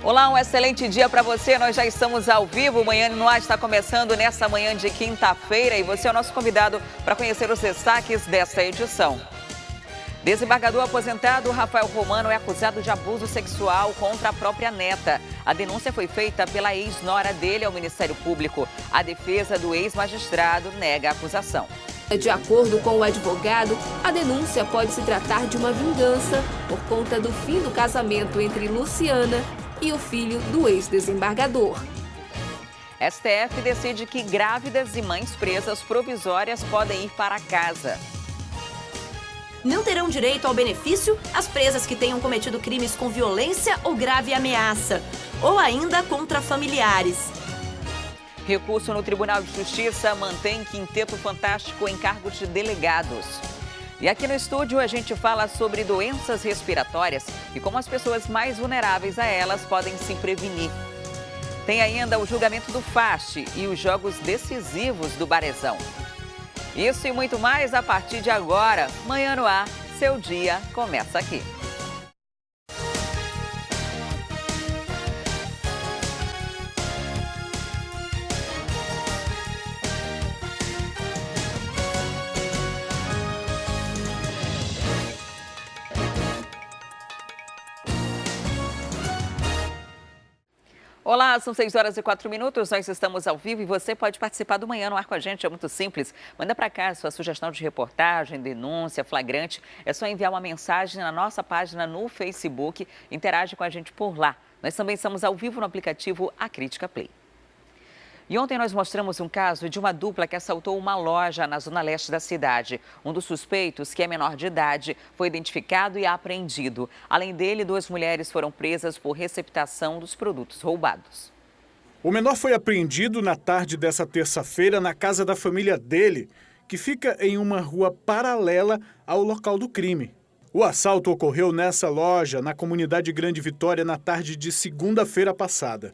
Olá, um excelente dia para você. Nós já estamos ao vivo. O Manhã no Ar está começando nessa manhã de quinta-feira e você é o nosso convidado para conhecer os destaques desta edição. Desembargador aposentado Rafael Romano é acusado de abuso sexual contra a própria neta. A denúncia foi feita pela ex-nora dele ao Ministério Público. A defesa do ex-magistrado nega a acusação. De acordo com o advogado, a denúncia pode se tratar de uma vingança por conta do fim do casamento entre Luciana e o filho do ex-desembargador. STF decide que grávidas e mães presas provisórias podem ir para casa. Não terão direito ao benefício as presas que tenham cometido crimes com violência ou grave ameaça, ou ainda contra familiares. Recurso no Tribunal de Justiça mantém Quinteto Fantástico em cargos de delegados. E aqui no estúdio a gente fala sobre doenças respiratórias e como as pessoas mais vulneráveis a elas podem se prevenir. Tem ainda o julgamento do FAST e os jogos decisivos do Barezão. Isso e muito mais a partir de agora. Manhã no Ar, seu dia começa aqui. Olá, são 6h04, nós estamos ao vivo e você pode participar do Manhã no Ar com a gente, é muito simples. Manda para cá a sua sugestão de reportagem, denúncia, flagrante, é só enviar uma mensagem na nossa página no Facebook, interage com a gente por lá. Nós também estamos ao vivo no aplicativo A Crítica Play. E ontem nós mostramos um caso de uma dupla que assaltou uma loja na zona leste da cidade. Um dos suspeitos, que é menor de idade, foi identificado e apreendido. Além dele, 2 mulheres foram presas por receptação dos produtos roubados. O menor foi apreendido na tarde dessa terça-feira na casa da família dele, que fica em uma rua paralela ao local do crime. O assalto ocorreu nessa loja, na comunidade Grande Vitória, na tarde de segunda-feira passada.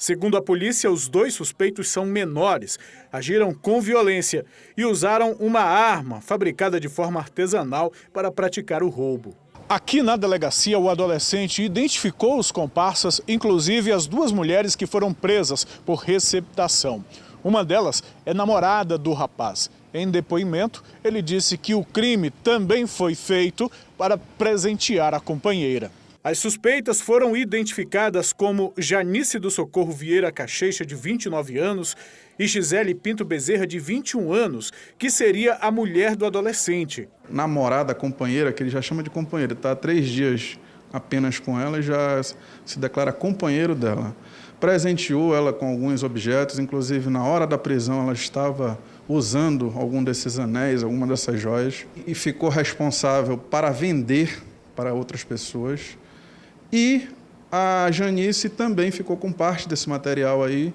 Segundo a polícia, os 2 suspeitos são menores, agiram com violência e usaram uma arma fabricada de forma artesanal para praticar o roubo. Aqui na delegacia, o adolescente identificou os comparsas, inclusive as 2 mulheres que foram presas por receptação. Uma delas é namorada do rapaz. Em depoimento, ele disse que o crime também foi feito para presentear a companheira. As suspeitas foram identificadas como Janice do Socorro Vieira Caxeixa, de 29 anos, e Gisele Pinto Bezerra, de 21 anos, que seria a mulher do adolescente. Namorada, companheira, que ele já chama de companheira, está há 3 dias apenas com ela e já se declara companheiro dela. Presenteou ela com alguns objetos, inclusive na hora da prisão ela estava usando algum desses anéis, alguma dessas joias, e ficou responsável para vender para outras pessoas. E a Janice também ficou com parte desse material aí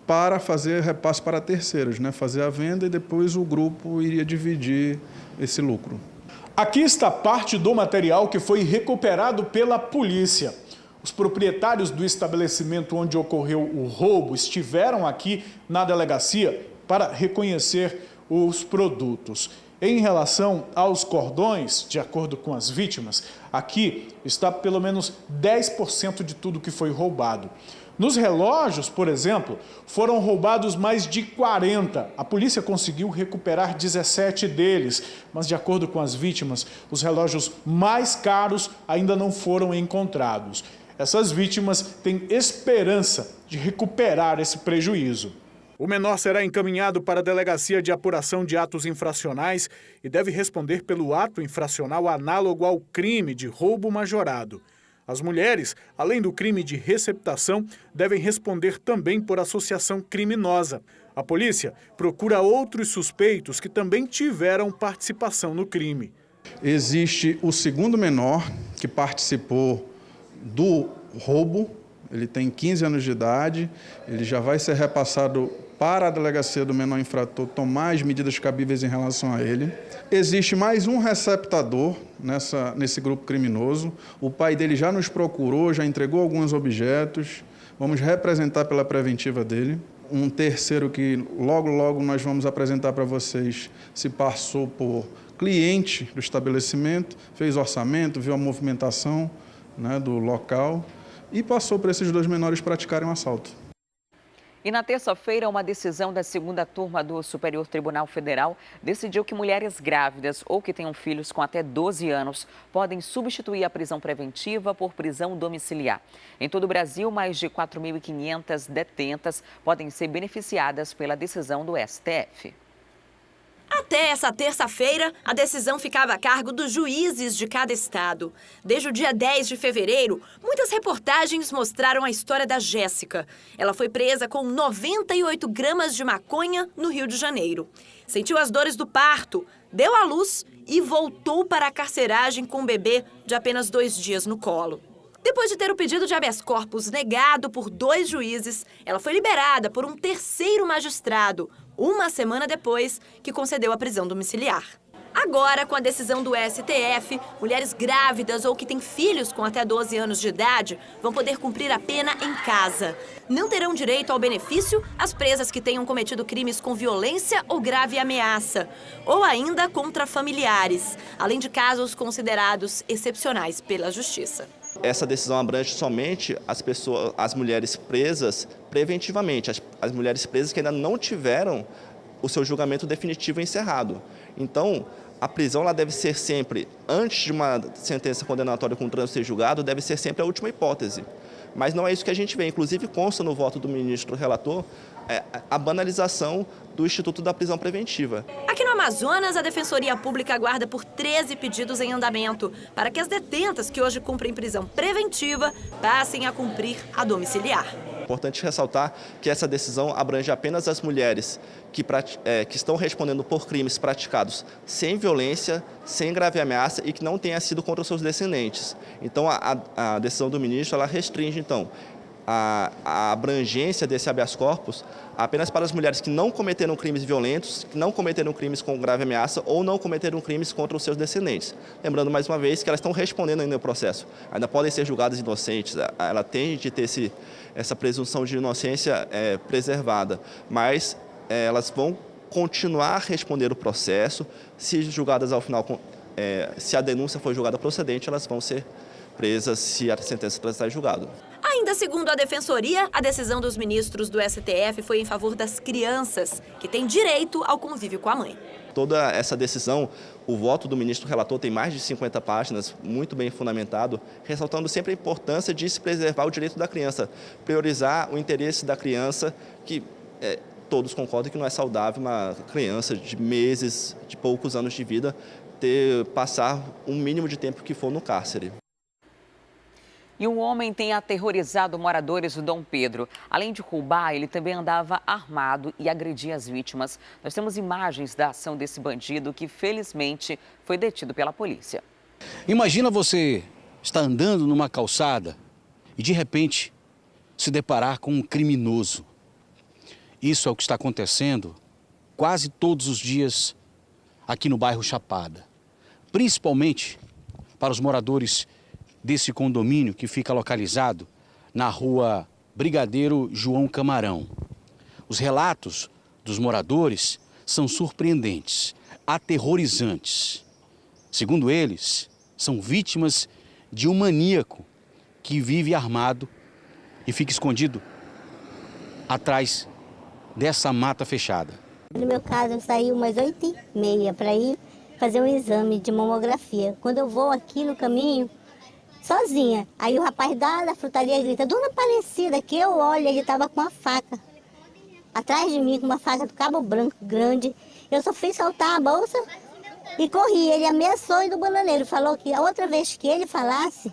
para fazer repasse para terceiros, né? Fazer a venda e depois o grupo iria dividir esse lucro. Aqui está parte do material que foi recuperado pela polícia. Os proprietários do estabelecimento onde ocorreu o roubo estiveram aqui na delegacia para reconhecer os produtos. Em relação aos cordões, de acordo com as vítimas, aqui está pelo menos 10% de tudo que foi roubado. Nos relógios, por exemplo, foram roubados mais de 40. A polícia conseguiu recuperar 17 deles, mas de acordo com as vítimas, os relógios mais caros ainda não foram encontrados. Essas vítimas têm esperança de recuperar esse prejuízo. O menor será encaminhado para a Delegacia de Apuração de Atos Infracionais e deve responder pelo ato infracional análogo ao crime de roubo majorado. As mulheres, além do crime de receptação, devem responder também por associação criminosa. A polícia procura outros suspeitos que também tiveram participação no crime. Existe o segundo menor que participou do roubo. Ele tem 15 anos de idade, ele já vai ser repassado para a delegacia do menor infrator tomar as medidas cabíveis em relação a ele. Existe mais um receptador nesse grupo criminoso. O pai dele já nos procurou, já entregou alguns objetos. Vamos representar pela preventiva dele. Um terceiro que logo nós vamos apresentar para vocês se passou por cliente do estabelecimento, fez orçamento, viu a movimentação, né, do local. e passou para esses 2 menores praticarem um assalto. E na terça-feira, uma decisão da segunda turma do Superior Tribunal Federal decidiu que mulheres grávidas ou que tenham filhos com até 12 anos podem substituir a prisão preventiva por prisão domiciliar. Em todo o Brasil, mais de 4.500 detentas podem ser beneficiadas pela decisão do STF. Até essa terça-feira, a decisão ficava a cargo dos juízes de cada estado. Desde o dia 10 de fevereiro, muitas reportagens mostraram a história da Jéssica. Ela foi presa com 98 gramas de maconha no Rio de Janeiro. Sentiu as dores do parto, deu à luz e voltou para a carceragem com um bebê de apenas 2 dias no colo. Depois de ter o pedido de habeas corpus negado por 2 juízes, ela foi liberada por um terceiro magistrado, uma semana depois que concedeu a prisão domiciliar. Agora, com a decisão do STF, mulheres grávidas ou que têm filhos com até 12 anos de idade vão poder cumprir a pena em casa. Não terão direito ao benefício as presas que tenham cometido crimes com violência ou grave ameaça, ou ainda contra familiares, além de casos considerados excepcionais pela Justiça. Essa decisão abrange somente as mulheres presas preventivamente, as mulheres presas que ainda não tiveram o seu julgamento definitivo encerrado. Então, a prisão ela deve ser sempre, antes de uma sentença condenatória com trânsito ser julgado, deve ser sempre a última hipótese. Mas não é isso que a gente vê. Inclusive, consta no voto do ministro relator a banalização do Instituto da Prisão Preventiva. Aqui no Amazonas, a Defensoria Pública aguarda por 13 pedidos em andamento para que as detentas que hoje cumprem prisão preventiva passem a cumprir a domiciliar. É importante ressaltar que essa decisão abrange apenas as mulheres que estão respondendo por crimes praticados sem violência, sem grave ameaça e que não tenha sido contra os seus descendentes. Então, a decisão do ministro ela restringe, então, a abrangência desse habeas corpus apenas para as mulheres que não cometeram crimes violentos, que não cometeram crimes com grave ameaça ou não cometeram crimes contra os seus descendentes. Lembrando mais uma vez que elas estão respondendo ainda no processo, ainda podem ser julgadas inocentes, ela tem de ter essa presunção de inocência preservada, mas elas vão continuar a responder o processo, se julgadas ao final, se a denúncia for julgada procedente, elas vão ser presas se a sentença transitar em julgado. Ainda segundo a Defensoria, a decisão dos ministros do STF foi em favor das crianças, que têm direito ao convívio com a mãe. Toda essa decisão, o voto do ministro relator tem mais de 50 páginas, muito bem fundamentado, ressaltando sempre a importância de se preservar o direito da criança, priorizar o interesse da criança, que todos concordam que não é saudável uma criança de meses, de poucos anos de vida, passar um mínimo de tempo que for no cárcere. E um homem tem aterrorizado moradores do Dom Pedro. Além de roubar, ele também andava armado e agredia as vítimas. Nós temos imagens da ação desse bandido que, felizmente, foi detido pela polícia. Imagina você estar andando numa calçada e, de repente, se deparar com um criminoso. Isso é o que está acontecendo quase todos os dias aqui no bairro Chapada. Principalmente para os moradores desse condomínio que fica localizado na rua Brigadeiro João Camarão. Os relatos dos moradores são surpreendentes, aterrorizantes. Segundo eles, são vítimas de um maníaco que vive armado e fica escondido atrás dessa mata fechada. No meu caso, eu saí umas 8h30 para ir fazer um exame de mamografia. Quando eu vou aqui no caminho, sozinha. Aí o rapaz da frutaria grita, Dona Aparecida, que eu olho, ele estava com uma faca atrás de mim, com uma faca do cabo branco grande. Eu só fui soltar a bolsa e corri. Ele ameaçou e do bananeiro falou que a outra vez que ele falasse,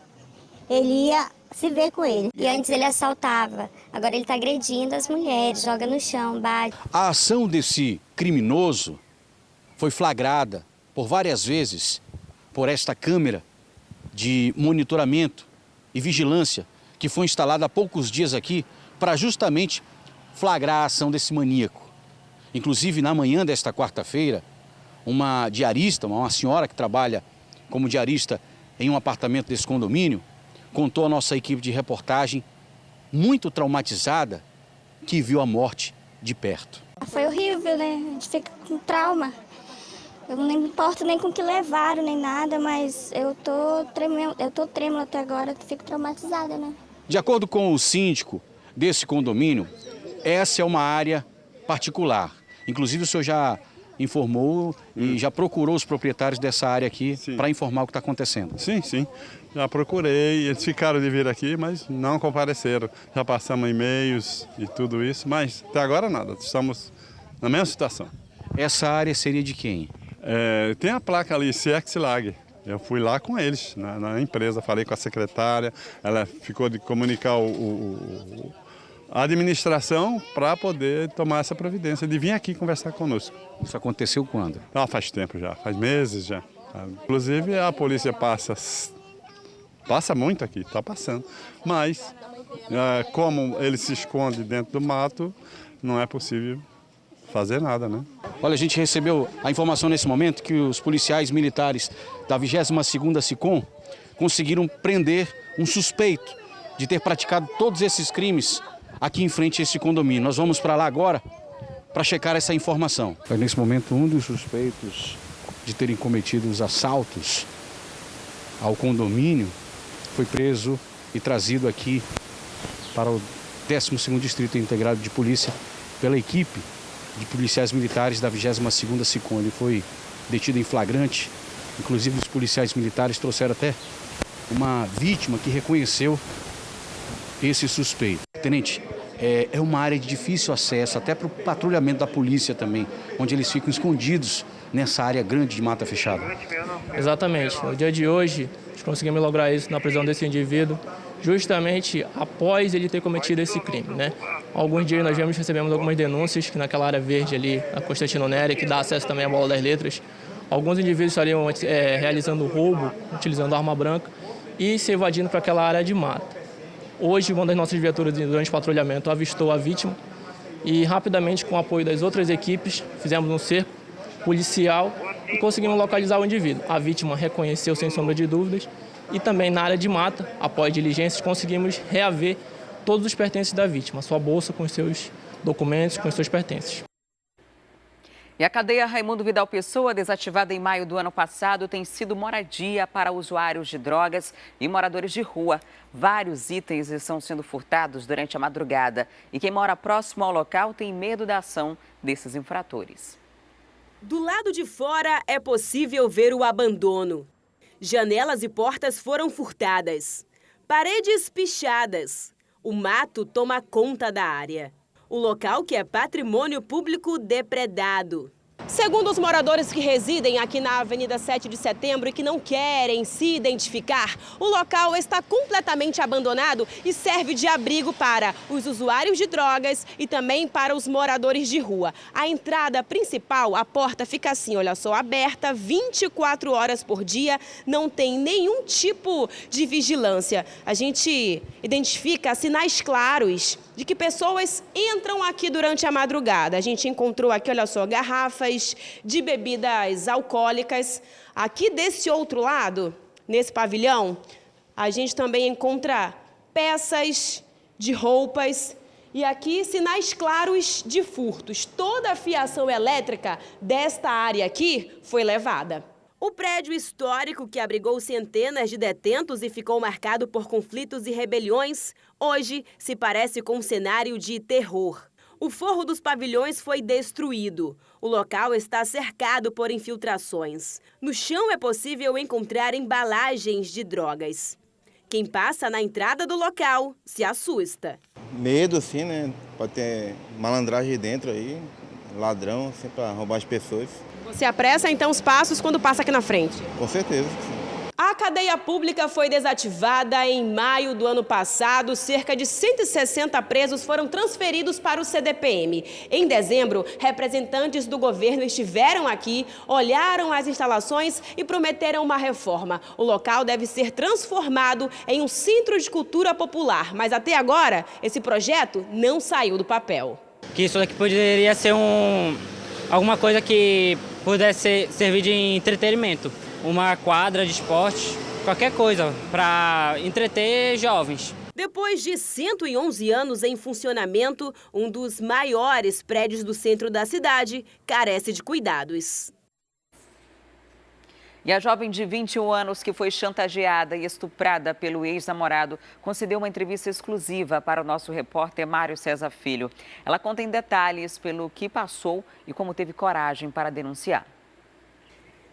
ele ia se ver com ele. E antes ele assaltava, agora ele está agredindo as mulheres, joga no chão, bate. A ação desse criminoso foi flagrada por várias vezes por esta câmera de monitoramento e vigilância que foi instalada há poucos dias aqui para justamente flagrar a ação desse maníaco. Inclusive, na manhã desta quarta-feira, uma diarista, uma senhora que trabalha como diarista em um apartamento desse condomínio, contou à nossa equipe de reportagem, muito traumatizada, que viu a morte de perto. Foi horrível, né? A gente fica com trauma. Eu não me importo nem com o que levaram, nem nada, mas eu tô trêmula até agora, fico traumatizada, né? De acordo com o síndico desse condomínio, essa é uma área particular. Inclusive o senhor já informou e já procurou os proprietários dessa área aqui para informar o que está acontecendo. Sim, sim. Já procurei, eles ficaram de vir aqui, mas não compareceram. Já passamos e-mails e tudo isso, mas até agora nada. Estamos na mesma situação. Essa área seria de quem? Tem a placa ali, CX-Lag. Eu fui lá com eles, na empresa, falei com a secretária, ela ficou de comunicar a administração para poder tomar essa providência, de vir aqui conversar conosco. Isso aconteceu quando? Faz tempo já, faz meses já. Inclusive a polícia passa muito aqui, está passando, mas como ele se esconde dentro do mato, não é possível fazer nada, né? Olha, a gente recebeu a informação nesse momento que os policiais militares da 22ª SICOM conseguiram prender um suspeito de ter praticado todos esses crimes aqui em frente a esse condomínio. Nós vamos para lá agora para checar essa informação. Mas nesse momento, um dos suspeitos de terem cometido os assaltos ao condomínio foi preso e trazido aqui para o 12º Distrito Integrado de Polícia pela equipe de policiais militares da 22ª SICOM. Ele foi detido em flagrante. Inclusive, os policiais militares trouxeram até uma vítima que reconheceu esse suspeito. Tenente, é uma área de difícil acesso, até para o patrulhamento da polícia também, onde eles ficam escondidos nessa área grande de mata fechada. Exatamente. No dia de hoje, nós conseguimos lograr isso na prisão desse indivíduo, justamente após ele ter cometido esse crime, né? Alguns dias nós recebemos algumas denúncias que naquela área verde ali, na Constantino Nery, que dá acesso também à Bola das Letras, alguns indivíduos estariam realizando roubo, utilizando arma branca e se evadindo para aquela área de mata. Hoje, uma das nossas viaturas durante o patrulhamento avistou a vítima e rapidamente, com o apoio das outras equipes, fizemos um cerco policial e conseguimos localizar o indivíduo. A vítima reconheceu sem sombra de dúvidas e também na área de mata, após diligências, conseguimos reaver todos os pertences da vítima, sua bolsa com os seus documentos, com os seus pertences. E a cadeia Raimundo Vidal Pessoa, desativada em maio do ano passado, tem sido moradia para usuários de drogas e moradores de rua. Vários itens estão sendo furtados durante a madrugada. E quem mora próximo ao local tem medo da ação desses infratores. Do lado de fora é possível ver o abandono. Janelas e portas foram furtadas. Paredes pichadas. O mato toma conta da área. O local que é patrimônio público depredado. Segundo os moradores que residem aqui na Avenida 7 de Setembro e que não querem se identificar, o local está completamente abandonado e serve de abrigo para os usuários de drogas e também para os moradores de rua. A entrada principal, a porta fica assim, olha só, aberta 24 horas por dia, não tem nenhum tipo de vigilância. A gente identifica sinais claros de que pessoas entram aqui durante a madrugada. A gente encontrou aqui, olha só, garrafas de bebidas alcoólicas. Aqui desse outro lado, nesse pavilhão, a gente também encontra peças de roupas e aqui sinais claros de furtos. Toda a fiação elétrica desta área aqui foi levada. O prédio histórico que abrigou centenas de detentos e ficou marcado por conflitos e rebeliões, hoje se parece com um cenário de terror. O forro dos pavilhões foi destruído. O local está cercado por infiltrações. No chão é possível encontrar embalagens de drogas. Quem passa na entrada do local se assusta. Medo, sim, né? Pode ter malandragem dentro aí, ladrão, assim, para roubar as pessoas. Você apressa, então, os passos quando passa aqui na frente? Com certeza. A cadeia pública foi desativada em maio do ano passado. Cerca de 160 presos foram transferidos para o CDPM. Em dezembro, representantes do governo estiveram aqui, olharam as instalações e prometeram uma reforma. O local deve ser transformado em um centro de cultura popular. Mas até agora, esse projeto não saiu do papel. Que isso daqui poderia ser alguma coisa que pudesse servir de entretenimento, uma quadra de esporte, qualquer coisa para entreter jovens. Depois de 111 anos em funcionamento, um dos maiores prédios do centro da cidade carece de cuidados. E a jovem de 21 anos que foi chantageada e estuprada pelo ex-namorado concedeu uma entrevista exclusiva para o nosso repórter Mário César Filho. Ela conta em detalhes pelo que passou e como teve coragem para denunciar.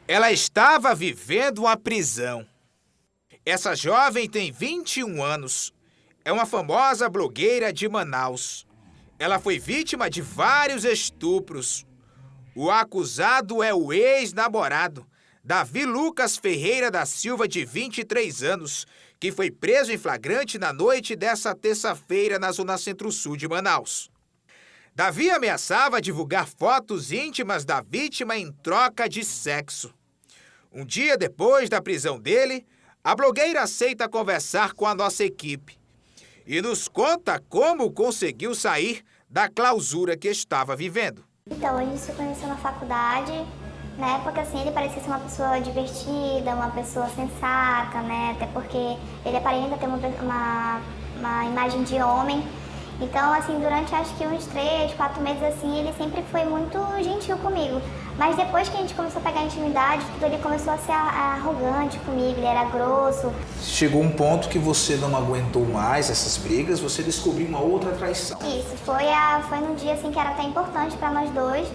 Ela estava vivendo uma prisão. Essa jovem tem 21 anos. É uma famosa blogueira de Manaus. Ela foi vítima de vários estupros. O acusado é o ex-namorado, Davi Lucas Ferreira da Silva, de 23 anos, que foi preso em flagrante na noite dessa terça-feira na zona centro-sul de Manaus. Davi ameaçava divulgar fotos íntimas da vítima em troca de sexo. Um dia depois da prisão dele, a blogueira aceita conversar com a nossa equipe e nos conta como conseguiu sair da clausura que estava vivendo. Então, a gente se conheceu na faculdade, né? Porque assim, ele parecia ser uma pessoa divertida, uma pessoa sensata, né? Até porque ele aparenta ter uma imagem de homem. Então, assim, durante acho que uns 3, 4 meses, assim, ele sempre foi muito gentil comigo. Mas depois que a gente começou a pegar intimidade, tudo, ele começou a ser arrogante comigo, ele era grosso. Chegou um ponto que você não aguentou mais essas brigas, você descobriu uma outra traição. Isso, foi num dia, assim, que era até importante para nós dois.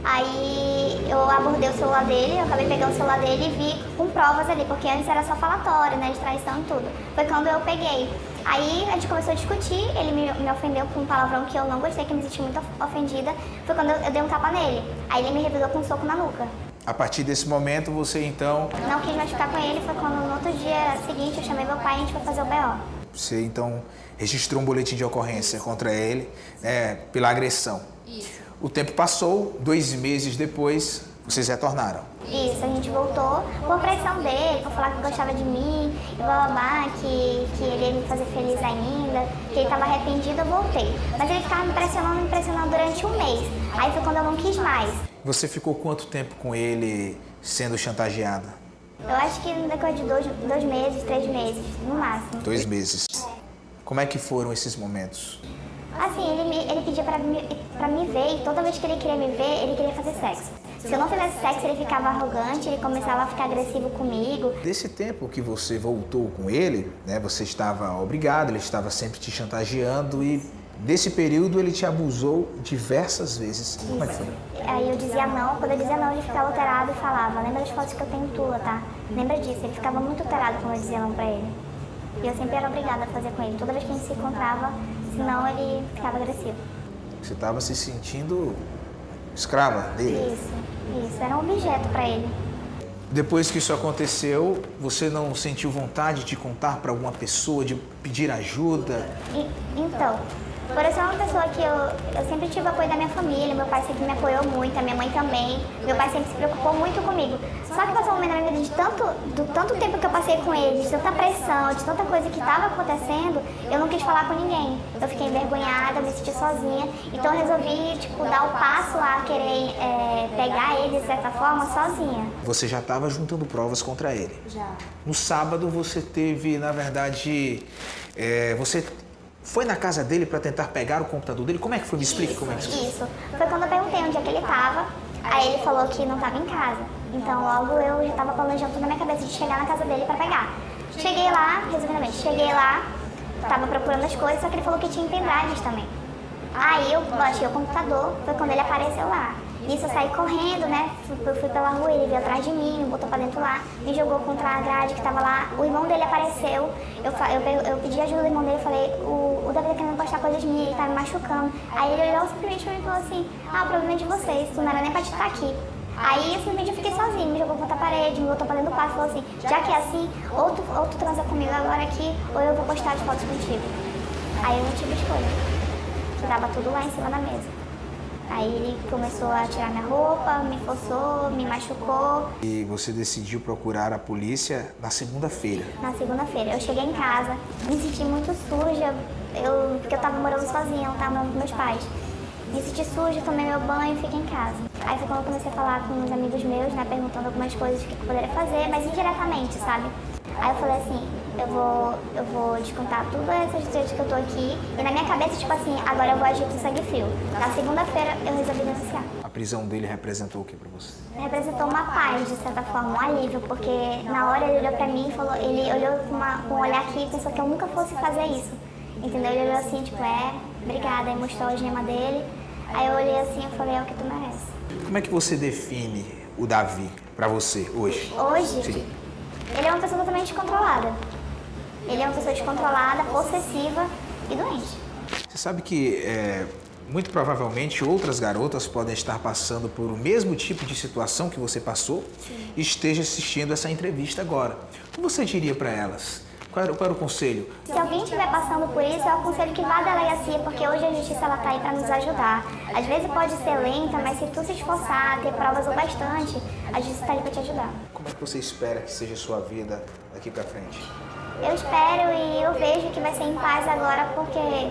Aí eu abordei o celular dele, eu acabei pegando o celular dele e vi com provas ali, porque antes era só falatório, né, de traição e tudo. Foi quando eu peguei. Aí a gente começou a discutir, ele me ofendeu com um palavrão que eu não gostei, que eu me senti muito ofendida. Foi quando eu dei um tapa nele. Aí ele me revidou com um soco na nuca. A partir desse momento, você então... Não quis mais ficar com ele, foi quando no outro dia seguinte eu chamei meu pai e a gente foi fazer o BO. Você então registrou um boletim de ocorrência contra ele, né, pela agressão. Isso. O tempo passou, 2 meses depois, vocês retornaram. Isso, a gente voltou por pressão dele, por falar que gostava de mim, e blá, que ele ia me fazer feliz ainda, que ele estava arrependido, eu voltei. Mas ele ficava me pressionando durante 1 mês. Aí foi quando eu não quis mais. Você ficou quanto tempo com ele sendo chantageada? Eu acho que depois de 2 meses, 3 meses, no máximo. 2 meses. Como é que foram esses momentos? Assim, ele pedia pra me ver e toda vez que ele queria me ver, ele queria fazer sexo. Se eu não fizesse sexo, ele ficava arrogante, ele começava a ficar agressivo comigo. Desse tempo que você voltou com ele, né, você estava obrigado, ele estava sempre te chantageando e nesse período ele te abusou diversas vezes. Isso. Como é que foi? Aí eu dizia não, quando eu dizia não, ele ficava alterado e falava, lembra das fotos que eu tenho tua, tá? Lembra disso, ele ficava muito alterado quando eu dizia não pra ele. E eu sempre era obrigada a fazer com ele, toda vez que a gente se encontrava, senão ele ficava agressivo. Você estava se sentindo escrava dele? Isso, era um objeto pra ele. Depois que isso aconteceu, você não sentiu vontade de contar para alguma pessoa, de pedir ajuda? Então, por eu ser uma pessoa que eu sempre tive apoio da minha família, meu pai sempre me apoiou muito, a minha mãe também, meu pai sempre se preocupou muito comigo. Só que passou um momento na minha vida de tanto tempo que eu passei com ele, de tanta pressão, de tanta coisa que estava acontecendo, eu não quis falar com ninguém. Eu fiquei envergonhada, me senti sozinha, então eu resolvi, dar o passo a querer pegar ele de certa forma sozinha. Você já estava juntando provas contra ele? Já. No sábado você teve, na verdade, você foi na casa dele para tentar pegar o computador dele? Como é que foi? Me explique como é que foi. Isso. Foi quando eu perguntei onde é que ele estava, aí ele falou que não estava em casa. Então logo eu já estava planejando tudo na minha cabeça de chegar na casa dele para pegar. Cheguei lá, resumidamente, estava procurando as coisas, só que ele falou que tinha pendrives também. Aí eu baixei o computador, foi quando ele apareceu lá. Nisso eu saí correndo, né? Eu fui pela rua, ele veio atrás de mim, me botou pra dentro lá, me jogou contra a grade que tava lá. O irmão dele apareceu, eu pedi ajuda do irmão dele, falei, o Davi tá querendo postar coisas minhas, ele tá me machucando. Aí ele olhou simplesmente pra mim e falou assim, o problema é de vocês, tu não era nem pra te estar aqui. Aí simplesmente eu fiquei sozinha, me jogou contra a parede, me botou pra dentro do quarto e falou assim, já que é assim, ou tu transa comigo agora aqui, ou eu vou postar as fotos contigo. Aí eu não tive escolha, que tava tudo lá em cima da mesa. Aí ele começou a tirar minha roupa, me forçou, me machucou. E você decidiu procurar a polícia na segunda-feira? Na segunda-feira. Eu cheguei em casa, me senti muito suja, porque eu tava morando sozinha, eu tava morando com meus pais. Me senti suja, tomei meu banho e fiquei em casa. Aí foi quando eu comecei a falar com uns amigos meus, né, perguntando algumas coisas que eu poderia fazer, mas indiretamente, sabe? Aí eu falei assim, eu vou descontar tudo essas dias que eu tô aqui. E na minha cabeça, tipo assim, agora eu vou agir com sangue frio. Na segunda-feira eu resolvi denunciar. A prisão dele representou o que pra você? Representou uma paz, de certa forma, um alívio, porque na hora ele olhou pra mim e falou, ele olhou com um olhar que pensou que eu nunca fosse fazer isso. Entendeu? Ele olhou assim, tipo, obrigada, e mostrou a gema dele. Aí eu olhei assim e falei, é o que tu merece. Como é que você define o Davi pra você hoje? Hoje? Sim. Ele é uma pessoa totalmente descontrolada. Ele é uma pessoa descontrolada, possessiva e doente. Você sabe que, muito provavelmente, outras garotas podem estar passando por o mesmo tipo de situação que você passou. Sim. E esteja assistindo essa entrevista agora. O que você diria para elas? Qual era o conselho? Se alguém estiver passando por isso, eu aconselho que vá à delegacia, porque hoje a justiça está aí para nos ajudar. Às vezes pode ser lenta, mas se tu se esforçar, ter provas o bastante, a justiça está ali para te ajudar. Como é que você espera que seja a sua vida daqui para frente? Eu espero e eu vejo que vai ser em paz agora, porque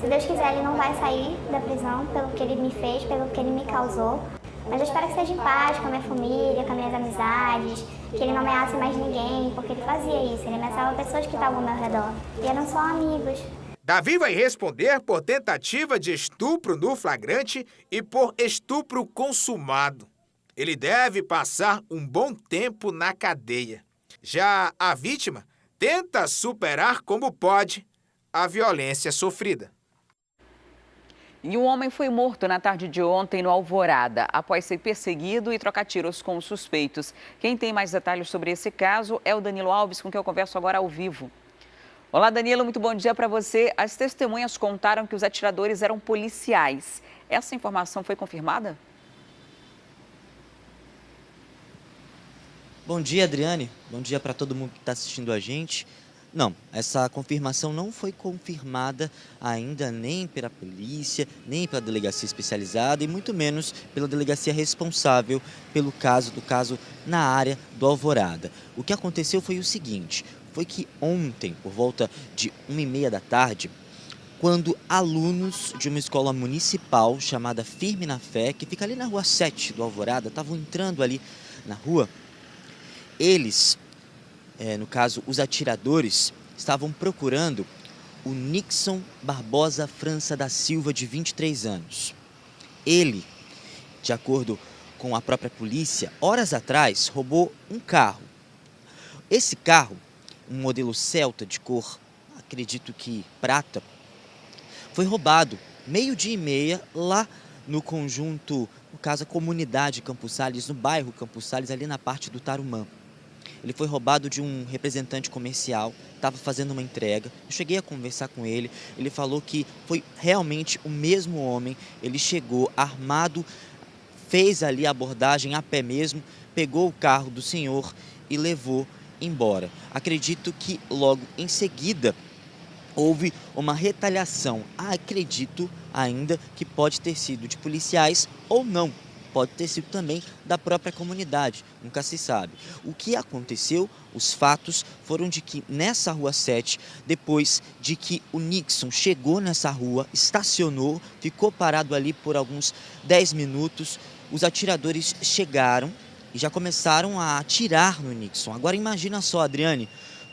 se Deus quiser ele não vai sair da prisão pelo que ele me fez, pelo que ele me causou. Mas eu espero que seja em paz com a minha família, com as minhas amizades, que ele não ameace mais ninguém, porque ele fazia isso, ele ameaçava pessoas que estavam ao meu redor. E eram só amigos. Davi vai responder por tentativa de estupro no flagrante e por estupro consumado. Ele deve passar um bom tempo na cadeia. Já a vítima tenta superar como pode a violência sofrida. E um homem foi morto na tarde de ontem no Alvorada, após ser perseguido e trocar tiros com os suspeitos. Quem tem mais detalhes sobre esse caso é o Danilo Alves, com quem eu converso agora ao vivo. Olá, Danilo, muito bom dia para você. As testemunhas contaram que os atiradores eram policiais. Essa informação foi confirmada? Bom dia, Adriane. Bom dia para todo mundo que está assistindo a gente. Não, essa confirmação não foi confirmada ainda nem pela polícia, nem pela delegacia especializada e muito menos pela delegacia responsável pelo caso na área do Alvorada. O que aconteceu foi o seguinte, foi que ontem, por volta de 1h30 da tarde, quando alunos de uma escola municipal chamada Firme na Fé, que fica ali na rua 7 do Alvorada, estavam entrando ali na rua, eles... no caso, os atiradores estavam procurando o Nixon Barbosa França da Silva, de 23 anos. Ele, de acordo com a própria polícia, horas atrás roubou um carro. Esse carro, um modelo Celta de cor, acredito que prata, foi roubado 12h30 lá no conjunto, no caso a comunidade Campos Sales, no bairro Campos Sales, ali na parte do Tarumã. Ele foi roubado de um representante comercial, estava fazendo uma entrega. Eu cheguei a conversar com ele, ele falou que foi realmente o mesmo homem. Ele chegou armado, fez ali a abordagem a pé mesmo, pegou o carro do senhor e levou embora. Acredito que logo em seguida houve uma retaliação. Acredito ainda que pode ter sido de policiais ou não. Pode ter sido também da própria comunidade, nunca se sabe. O que aconteceu, os fatos, foram de que nessa rua 7, depois de que o Nixon chegou nessa rua, estacionou, ficou parado ali por alguns 10 minutos, os atiradores chegaram e já começaram a atirar no Nixon. Agora imagina só, Adriane,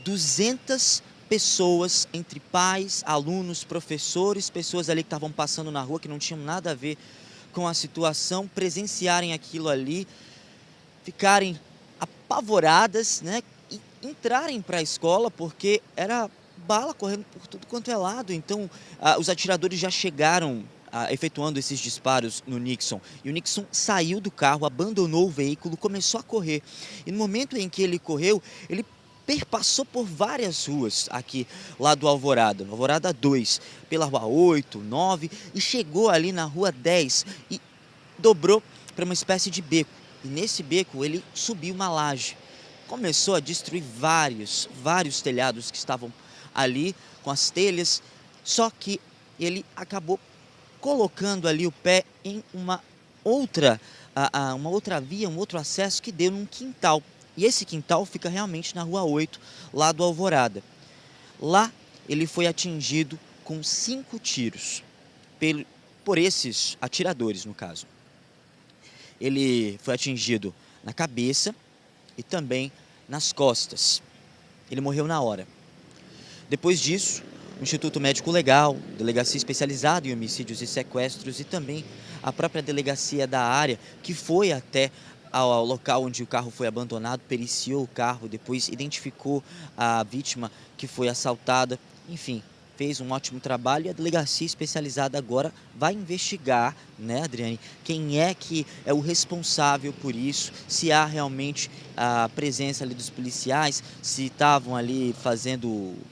200 pessoas, entre pais, alunos, professores, pessoas ali que estavam passando na rua, que não tinham nada a ver com a situação, presenciarem aquilo ali, ficarem apavoradas, né, e entrarem para a escola, porque era bala correndo por tudo quanto é lado. Então, os atiradores já chegaram efetuando esses disparos no Nixon. E o Nixon saiu do carro, abandonou o veículo, começou a correr. E no momento em que ele correu, ele perpassou por várias ruas aqui lá do Alvorada, no Alvorada 2, pela rua 8, 9 e chegou ali na rua 10 e dobrou para uma espécie de beco. E nesse beco ele subiu uma laje. Começou a destruir vários telhados que estavam ali com as telhas, só que ele acabou colocando ali o pé em uma outra via, um outro acesso que deu num quintal. E esse quintal fica realmente na rua 8, lá do Alvorada. Lá ele foi atingido com 5 tiros, por esses atiradores, no caso. Ele foi atingido na cabeça e também nas costas. Ele morreu na hora. Depois disso, o Instituto Médico Legal, Delegacia Especializada em Homicídios e Sequestros e também a própria delegacia da área, que foi até ao local onde o carro foi abandonado, periciou o carro, depois identificou a vítima que foi assaltada, enfim, fez um ótimo trabalho e a delegacia especializada agora vai investigar, né, Adriane, quem é que é o responsável por isso, se há realmente a presença ali dos policiais, se estavam ali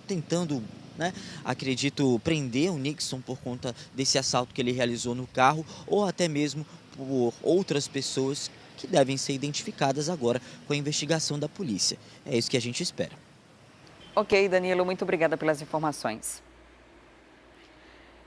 tentando, né, acredito, prender o Nixon por conta desse assalto que ele realizou no carro ou até mesmo por outras pessoas que devem ser identificadas agora com a investigação da polícia. É isso que a gente espera. Ok, Danilo, muito obrigada pelas informações.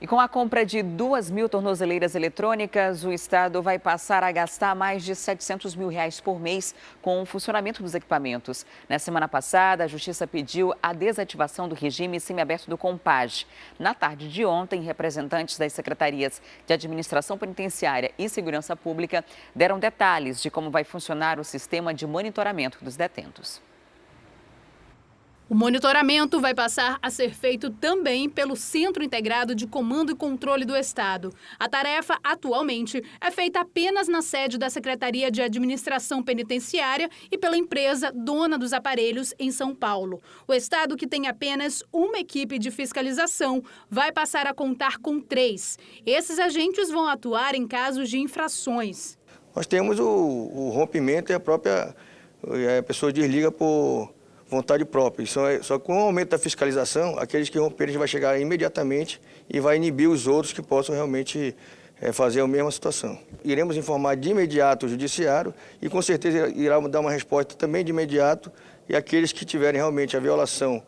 E com a compra de 2.000 tornozeleiras eletrônicas, o Estado vai passar a gastar mais de R$700 mil por mês com o funcionamento dos equipamentos. Na semana passada, a Justiça pediu a desativação do regime semiaberto do Compage. Na tarde de ontem, representantes das secretarias de Administração Penitenciária e Segurança Pública deram detalhes de como vai funcionar o sistema de monitoramento dos detentos. O monitoramento vai passar a ser feito também pelo Centro Integrado de Comando e Controle do Estado. A tarefa, atualmente, é feita apenas na sede da Secretaria de Administração Penitenciária e pela empresa dona dos aparelhos em São Paulo. O Estado, que tem apenas uma equipe de fiscalização, vai passar a contar com 3. Esses agentes vão atuar em casos de infrações. Nós temos o rompimento e a pessoa desliga por vontade própria. Só com o aumento da fiscalização, aqueles que romperem vai chegar imediatamente e vai inibir os outros que possam realmente fazer a mesma situação. Iremos informar de imediato o judiciário e com certeza irá dar uma resposta também de imediato e aqueles que tiverem realmente a violação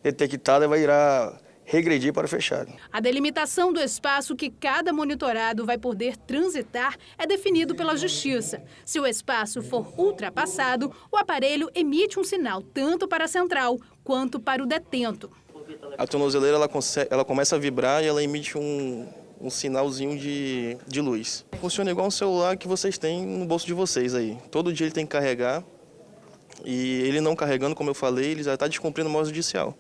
detectada irá regredir para o fechado. A delimitação do espaço que cada monitorado vai poder transitar é definido pela Justiça. Se o espaço for ultrapassado, o aparelho emite um sinal tanto para a central quanto para o detento. A tornozeleira ela começa a vibrar e ela emite um sinalzinho de luz. Funciona igual um celular que vocês têm no bolso de vocês aí. Todo dia ele tem que carregar e ele não carregando, como eu falei, ele já está descumprindo o modo judicial.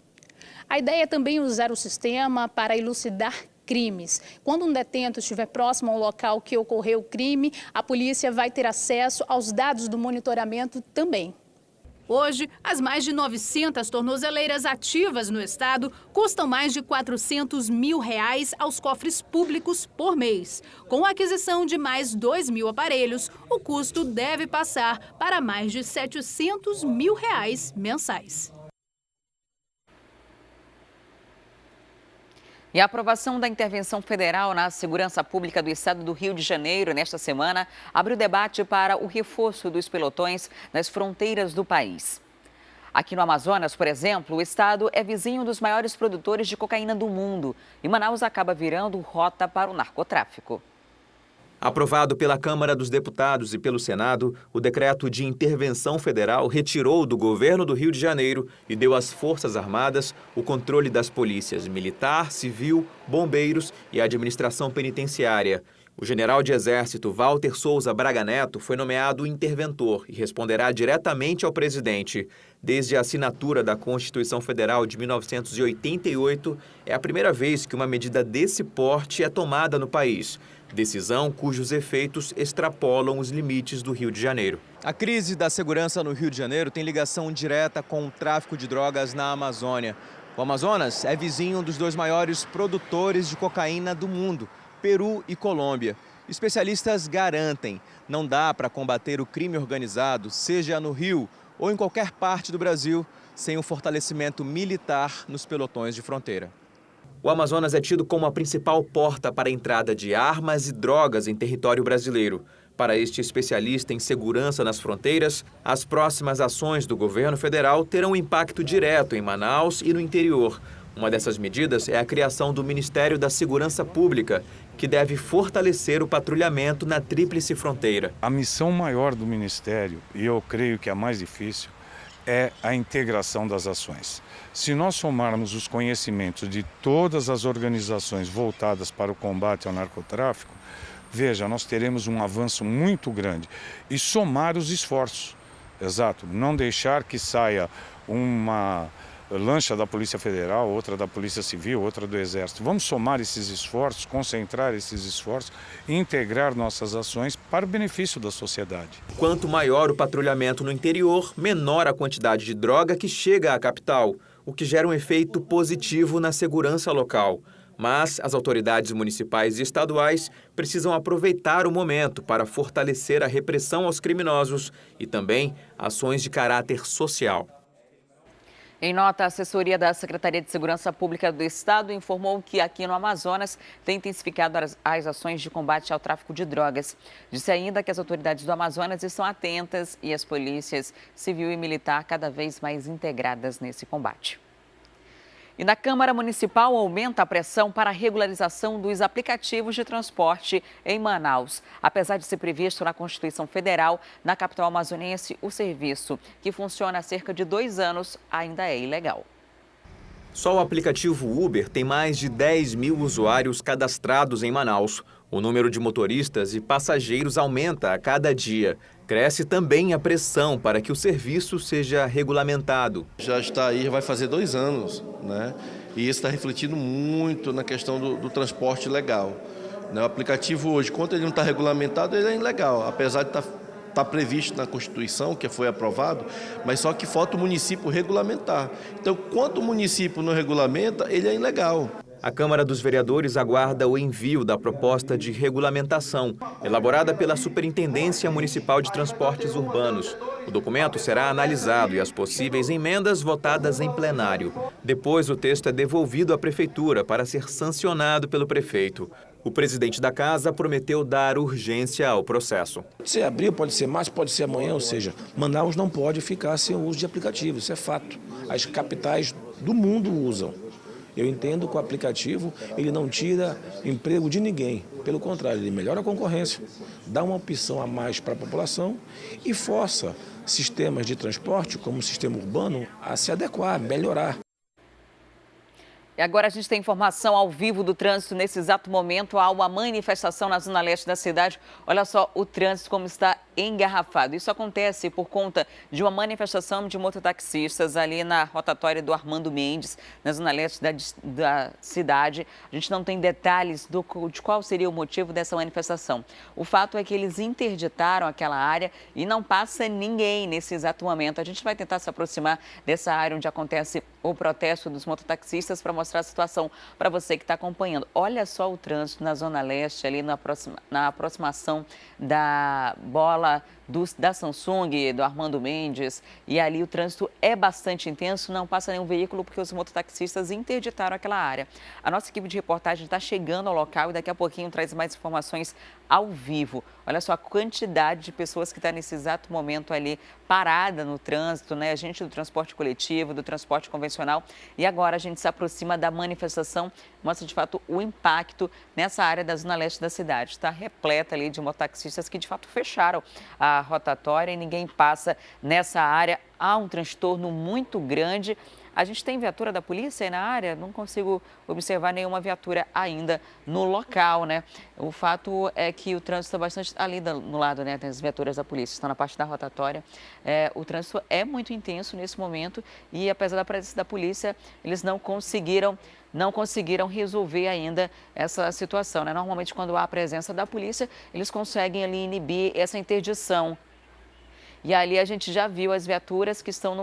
A ideia é também usar o sistema para elucidar crimes. Quando um detento estiver próximo ao local que ocorreu o crime, a polícia vai ter acesso aos dados do monitoramento também. Hoje, as mais de 900 tornozeleiras ativas no estado custam mais de R$400 mil aos cofres públicos por mês. Com a aquisição de mais 2.000 aparelhos, o custo deve passar para mais de R$700 mil mensais. E a aprovação da intervenção federal na segurança pública do estado do Rio de Janeiro nesta semana abre o debate para o reforço dos pelotões nas fronteiras do país. Aqui no Amazonas, por exemplo, o estado é vizinho dos maiores produtores de cocaína do mundo e Manaus acaba virando rota para o narcotráfico. Aprovado pela Câmara dos Deputados e pelo Senado, o decreto de intervenção federal retirou do governo do Rio de Janeiro e deu às Forças Armadas o controle das polícias militar, civil, bombeiros e administração penitenciária. O general de Exército Walter Souza Braga Neto foi nomeado interventor e responderá diretamente ao presidente. Desde a assinatura da Constituição Federal de 1988, é a primeira vez que uma medida desse porte é tomada no país. Decisão cujos efeitos extrapolam os limites do Rio de Janeiro. A crise da segurança no Rio de Janeiro tem ligação direta com o tráfico de drogas na Amazônia. O Amazonas é vizinho dos 2 maiores produtores de cocaína do mundo, Peru e Colômbia. Especialistas garantem, não dá para combater o crime organizado, seja no Rio ou em qualquer parte do Brasil, sem o fortalecimento militar nos pelotões de fronteira. O Amazonas é tido como a principal porta para a entrada de armas e drogas em território brasileiro. Para este especialista em segurança nas fronteiras, as próximas ações do governo federal terão um impacto direto em Manaus e no interior. Uma dessas medidas é a criação do Ministério da Segurança Pública, que deve fortalecer o patrulhamento na tríplice fronteira. A missão maior do Ministério, e eu creio que a mais difícil, é a integração das ações. Se nós somarmos os conhecimentos de todas as organizações voltadas para o combate ao narcotráfico, veja, nós teremos um avanço muito grande. E somar os esforços, exato, não deixar que saia uma lancha da Polícia Federal, outra da Polícia Civil, outra do Exército. Vamos somar esses esforços, concentrar esses esforços e integrar nossas ações para o benefício da sociedade. Quanto maior o patrulhamento no interior, menor a quantidade de droga que chega à capital, o que gera um efeito positivo na segurança local. Mas as autoridades municipais e estaduais precisam aproveitar o momento para fortalecer a repressão aos criminosos e também ações de caráter social. Em nota, a assessoria da Secretaria de Segurança Pública do Estado informou que aqui no Amazonas tem intensificado as ações de combate ao tráfico de drogas. Disse ainda que as autoridades do Amazonas estão atentas e as polícias civil e militar cada vez mais integradas nesse combate. E na Câmara Municipal aumenta a pressão para a regularização dos aplicativos de transporte em Manaus. Apesar de ser previsto na Constituição Federal, na capital amazonense, o serviço, que funciona há cerca de 2 anos, ainda é ilegal. Só o aplicativo Uber tem mais de 10 mil usuários cadastrados em Manaus. O número de motoristas e passageiros aumenta a cada dia. Cresce também a pressão para que o serviço seja regulamentado. Já está aí, já vai fazer 2 anos, né? E isso está refletindo muito na questão do transporte legal. O aplicativo hoje, quando ele não está regulamentado, ele é ilegal, apesar de estar previsto na Constituição, que foi aprovado, mas só que falta o município regulamentar. Então, quando o município não regulamenta, ele é ilegal. A Câmara dos Vereadores aguarda o envio da proposta de regulamentação, elaborada pela Superintendência Municipal de Transportes Urbanos. O documento será analisado e as possíveis emendas votadas em plenário. Depois, o texto é devolvido à Prefeitura para ser sancionado pelo prefeito. O presidente da casa prometeu dar urgência ao processo. Pode ser abril, pode ser março, pode ser amanhã, ou seja, Manaus não pode ficar sem o uso de aplicativos, isso é fato. As capitais do mundo usam. Eu entendo que o aplicativo ele não tira emprego de ninguém, pelo contrário, ele melhora a concorrência, dá uma opção a mais para a população e força sistemas de transporte, como o sistema urbano, a se adequar, melhorar. E agora a gente tem informação ao vivo do trânsito. Nesse exato momento, há uma manifestação na zona leste da cidade. Olha só o trânsito como está engarrafado. Isso acontece por conta de uma manifestação de mototaxistas ali na rotatória do Armando Mendes, na zona leste da cidade. A gente não tem detalhes de qual seria o motivo dessa manifestação. O fato é que eles interditaram aquela área e não passa ninguém nesse exato momento. A gente vai tentar se aproximar dessa área onde acontece o protesto dos mototaxistas para mostrar a situação para você que está acompanhando. Olha só o trânsito na zona leste, ali na aproximação da bola da Samsung, do Armando Mendes, e ali o trânsito é bastante intenso, não passa nenhum veículo porque os mototaxistas interditaram aquela área. A nossa equipe de reportagem está chegando ao local e daqui a pouquinho traz mais informações ao vivo. Olha só a quantidade de pessoas que está nesse exato momento ali parada no trânsito, né? A gente do transporte coletivo, do transporte convencional, e agora a gente se aproxima da manifestação, mostra de fato o impacto nessa área da zona leste da cidade. Está repleta ali de mototaxistas que de fato fecharam a rotatória e ninguém passa nessa área. Há um transtorno muito grande. A gente tem viatura da polícia aí na área? Não consigo observar nenhuma viatura ainda no local, né? O fato é que o trânsito está bastante ali no lado, né? Tem as viaturas da polícia, estão na parte da rotatória. O trânsito é muito intenso nesse momento e, apesar da presença da polícia, eles não conseguiram resolver ainda essa situação, né? Normalmente, quando há a presença da polícia, eles conseguem ali inibir essa interdição. E ali a gente já viu as viaturas que estão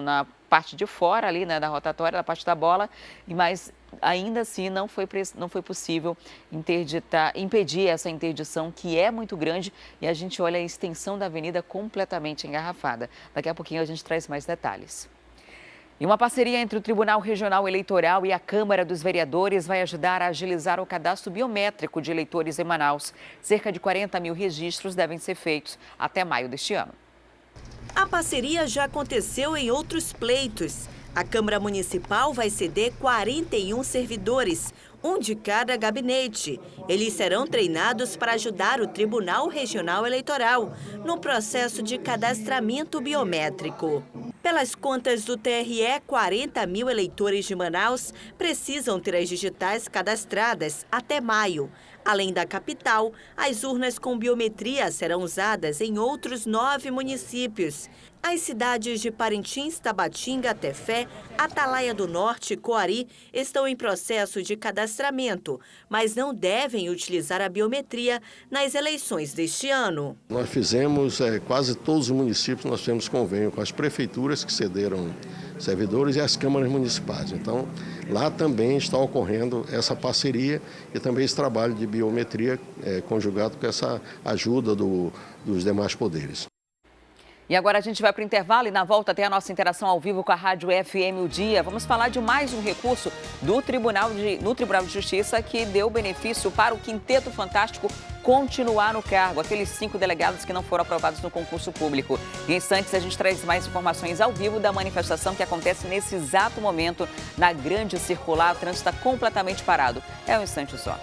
na parte de fora ali, né, da rotatória, na parte da bola, mas ainda assim não foi possível impedir essa interdição, que é muito grande, e a gente olha a extensão da avenida completamente engarrafada. Daqui a pouquinho a gente traz mais detalhes. E uma parceria entre o Tribunal Regional Eleitoral e a Câmara dos Vereadores vai ajudar a agilizar o cadastro biométrico de eleitores em Manaus. Cerca de 40 mil registros devem ser feitos até maio deste ano. A parceria já aconteceu em outros pleitos. A Câmara Municipal vai ceder 41 servidores, um de cada gabinete. Eles serão treinados para ajudar o Tribunal Regional Eleitoral no processo de cadastramento biométrico. Pelas contas do TRE, 40 mil eleitores de Manaus precisam ter as digitais cadastradas até maio. Além da capital, as urnas com biometria serão usadas em outros 9 municípios. As cidades de Parintins, Tabatinga, Tefé, Atalaia do Norte e Coari estão em processo de cadastramento, mas não devem utilizar a biometria nas eleições deste ano. Nós fizemos, quase todos os municípios, nós temos convênio com as prefeituras que cederam servidores e as câmaras municipais. Então, lá também está ocorrendo essa parceria e também esse trabalho de biometria conjugado com essa ajuda dos demais poderes. E agora a gente vai para o intervalo e na volta tem a nossa interação ao vivo com a Rádio FM O Dia. Vamos falar de mais um recurso no Tribunal de Justiça que deu benefício para o Quinteto Fantástico continuar no cargo, aqueles 5 delegados que não foram aprovados no concurso público. Em instantes a gente traz mais informações ao vivo da manifestação que acontece nesse exato momento na Grande Circular. O trânsito está completamente parado. É um instante só.